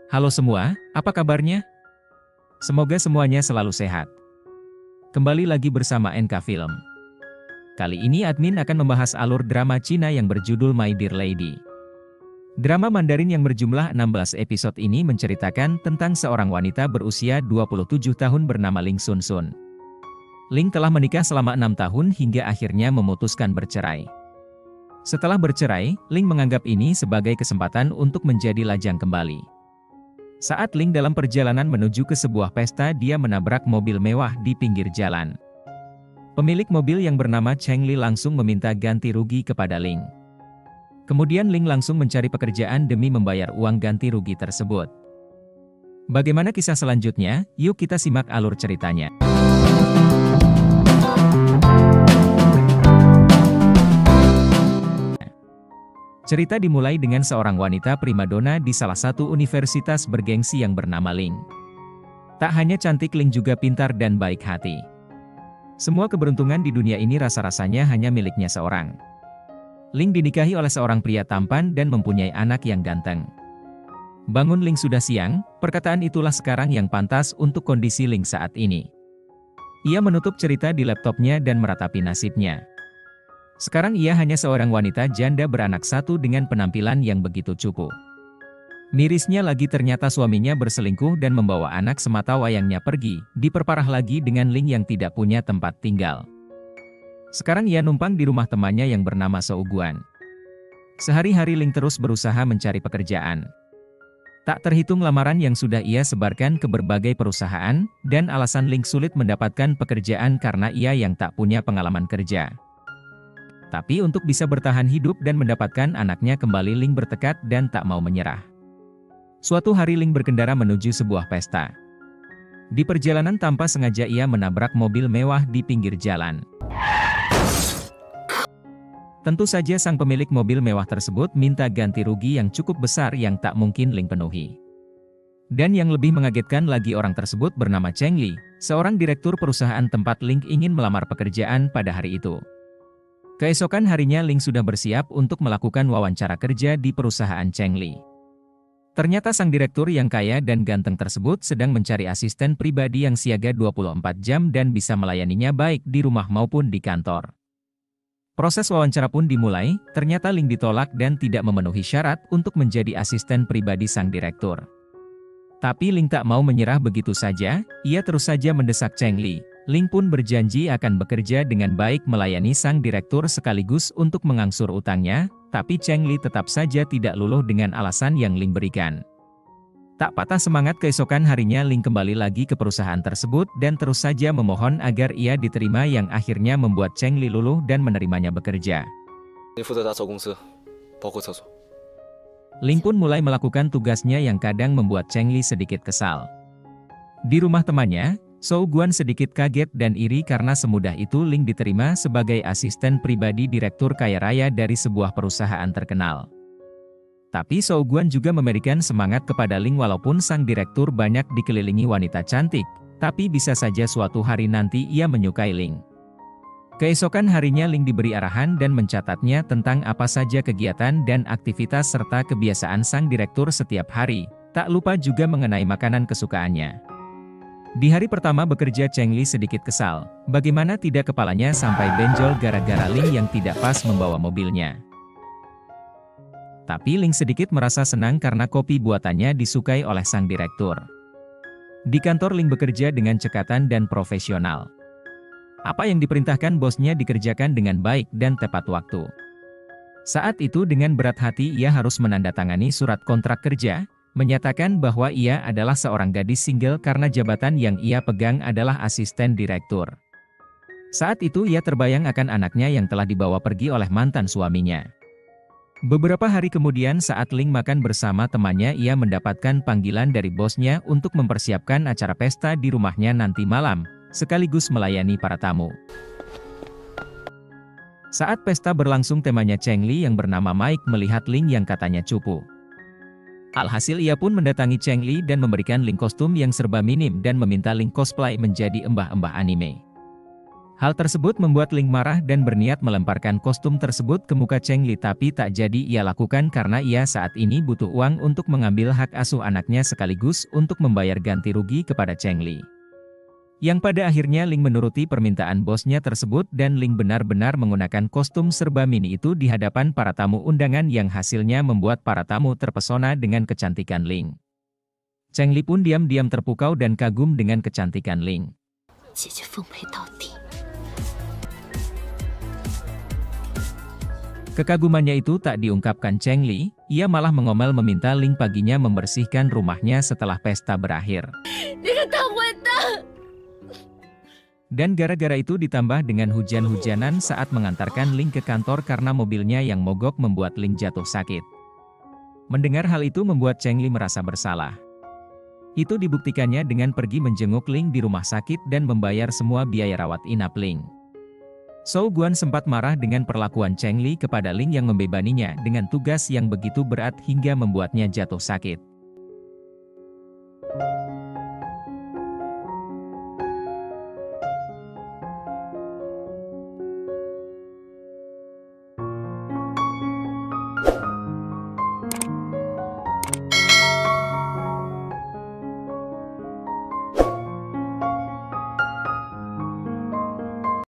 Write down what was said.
Halo semua, apa kabarnya? Semoga semuanya selalu sehat. Kembali lagi bersama NK Film. Kali ini admin akan membahas alur drama Cina yang berjudul My Dear Lady. Drama Mandarin yang berjumlah 16 episode ini menceritakan tentang seorang wanita berusia 27 tahun bernama Ling Sun Sun. Ling telah menikah selama 6 tahun hingga akhirnya memutuskan bercerai. Setelah bercerai, Ling menganggap ini sebagai kesempatan untuk menjadi lajang kembali. Saat Ling dalam perjalanan menuju ke sebuah pesta, dia menabrak mobil mewah di pinggir jalan. Pemilik mobil yang bernama Cheng Li langsung meminta ganti rugi kepada Ling. Kemudian Ling langsung mencari pekerjaan demi membayar uang ganti rugi tersebut. Bagaimana kisah selanjutnya? Yuk kita simak alur ceritanya. Cerita dimulai dengan seorang wanita primadona di salah satu universitas bergengsi yang bernama Ling. Tak hanya cantik, Ling juga pintar dan baik hati. Semua keberuntungan di dunia ini rasa-rasanya hanya miliknya seorang. Ling dinikahi oleh seorang pria tampan dan mempunyai anak yang ganteng. Bangun Ling, sudah siang, perkataan itulah sekarang yang pantas untuk kondisi Ling saat ini. Ia menutup cerita di laptopnya dan meratapi nasibnya. Sekarang ia hanya seorang wanita janda beranak satu dengan penampilan yang begitu cupu. Mirisnya lagi, ternyata suaminya berselingkuh dan membawa anak semata wayangnya pergi, diperparah lagi dengan Ling yang tidak punya tempat tinggal. Sekarang ia numpang di rumah temannya yang bernama Shou Guan. Sehari-hari Ling terus berusaha mencari pekerjaan. Tak terhitung lamaran yang sudah ia sebarkan ke berbagai perusahaan, dan alasan Ling sulit mendapatkan pekerjaan karena ia yang tak punya pengalaman kerja. Tapi untuk bisa bertahan hidup dan mendapatkan anaknya kembali, Ling bertekad dan tak mau menyerah. Suatu hari Ling berkendara menuju sebuah pesta. Di perjalanan tanpa sengaja ia menabrak mobil mewah di pinggir jalan. Tentu saja sang pemilik mobil mewah tersebut minta ganti rugi yang cukup besar yang tak mungkin Ling penuhi. Dan yang lebih mengagetkan lagi, orang tersebut bernama Cheng Li, seorang direktur perusahaan tempat Ling ingin melamar pekerjaan pada hari itu. Keesokan harinya Ling sudah bersiap untuk melakukan wawancara kerja di perusahaan Cheng Li. Ternyata sang direktur yang kaya dan ganteng tersebut sedang mencari asisten pribadi yang siaga 24 jam dan bisa melayaninya baik di rumah maupun di kantor. Proses wawancara pun dimulai, ternyata Ling ditolak dan tidak memenuhi syarat untuk menjadi asisten pribadi sang direktur. Tapi Ling tak mau menyerah begitu saja, ia terus saja mendesak Cheng Li. Ling pun berjanji akan bekerja dengan baik melayani sang direktur sekaligus untuk mengangsur utangnya, tapi Cheng Li tetap saja tidak luluh dengan alasan yang Ling berikan. Tak patah semangat, keesokan harinya Ling kembali lagi ke perusahaan tersebut dan terus saja memohon agar ia diterima, yang akhirnya membuat Cheng Li luluh dan menerimanya bekerja. Ling pun mulai melakukan tugasnya yang kadang membuat Cheng Li sedikit kesal. Di rumah temannya, Shou Guan sedikit kaget dan iri karena semudah itu Ling diterima sebagai asisten pribadi direktur kaya raya dari sebuah perusahaan terkenal. Tapi Shou Guan juga memberikan semangat kepada Ling walaupun sang direktur banyak dikelilingi wanita cantik, tapi bisa saja suatu hari nanti ia menyukai Ling. Keesokan harinya Ling diberi arahan dan mencatatnya tentang apa saja kegiatan dan aktivitas serta kebiasaan sang direktur setiap hari, tak lupa juga mengenai makanan kesukaannya. Di hari pertama bekerja, Cheng Li sedikit kesal, bagaimana tidak kepalanya sampai benjol gara-gara Ling yang tidak pas membawa mobilnya. Tapi Ling sedikit merasa senang karena kopi buatannya disukai oleh sang direktur. Di kantor Ling bekerja dengan cekatan dan profesional. Apa yang diperintahkan bosnya dikerjakan dengan baik dan tepat waktu. Saat itu dengan berat hati ia harus menandatangani surat kontrak kerja, menyatakan bahwa ia adalah seorang gadis single karena jabatan yang ia pegang adalah asisten direktur. Saat itu ia terbayang akan anaknya yang telah dibawa pergi oleh mantan suaminya. Beberapa hari kemudian saat Ling makan bersama temannya, ia mendapatkan panggilan dari bosnya untuk mempersiapkan acara pesta di rumahnya nanti malam, sekaligus melayani para tamu. Saat pesta berlangsung, temannya Cheng Li yang bernama Mike melihat Ling yang katanya cupu. Alhasil ia pun mendatangi Cheng Li dan memberikan Ling kostum yang serba minim dan meminta Ling cosplay menjadi embah-embah anime. Hal tersebut membuat Ling marah dan berniat melemparkan kostum tersebut ke muka Cheng Li, tapi tak jadi ia lakukan karena ia saat ini butuh uang untuk mengambil hak asuh anaknya sekaligus untuk membayar ganti rugi kepada Cheng Li. Yang pada akhirnya Ling menuruti permintaan bosnya tersebut dan Ling benar-benar menggunakan kostum serba mini itu di hadapan para tamu undangan yang hasilnya membuat para tamu terpesona dengan kecantikan Ling. Cheng Li pun diam-diam terpukau dan kagum dengan kecantikan Ling. Kekagumannya itu tak diungkapkan Cheng Li, ia malah mengomel meminta Ling paginya membersihkan rumahnya setelah pesta berakhir. Dan gara-gara itu ditambah dengan hujan-hujanan saat mengantarkan Ling ke kantor karena mobilnya yang mogok membuat Ling jatuh sakit. Mendengar hal itu membuat Cheng Li merasa bersalah. Itu dibuktikannya dengan pergi menjenguk Ling di rumah sakit dan membayar semua biaya rawat inap Ling. Zhou Guan sempat marah dengan perlakuan Cheng Li kepada Ling yang membebaninya dengan tugas yang begitu berat hingga membuatnya jatuh sakit.